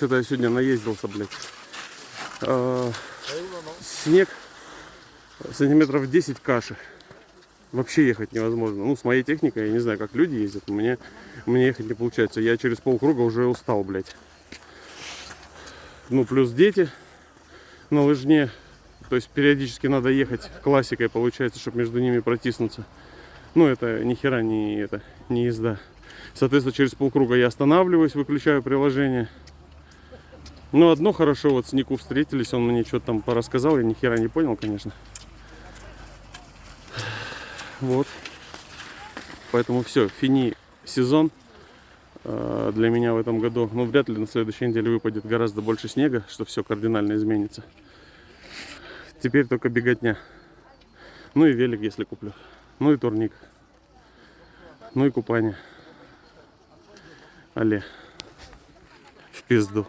что-то я сегодня наездился, блядь. Снег сантиметров 10 каши. Вообще ехать невозможно. Ну, с моей техникой, я не знаю, как люди ездят, но мне ехать не получается. Я через полкруга уже устал, блядь. Ну, плюс дети на лыжне. То есть периодически надо ехать классикой, получается, чтобы между ними протиснуться. Ну, это ни хера не езда. Соответственно, через полкруга я останавливаюсь, выключаю приложение. Ну, одно хорошо, вот с Нику встретились, он мне что-то там порассказал, я ни хера не понял, конечно. Вот. Поэтому все, фини сезон для меня в этом году. Ну, вряд ли на следующей неделе выпадет гораздо больше снега, что все кардинально изменится. Теперь только беготня. Ну и велик, если куплю. Ну и турник. Ну и купание. Але. В пизду.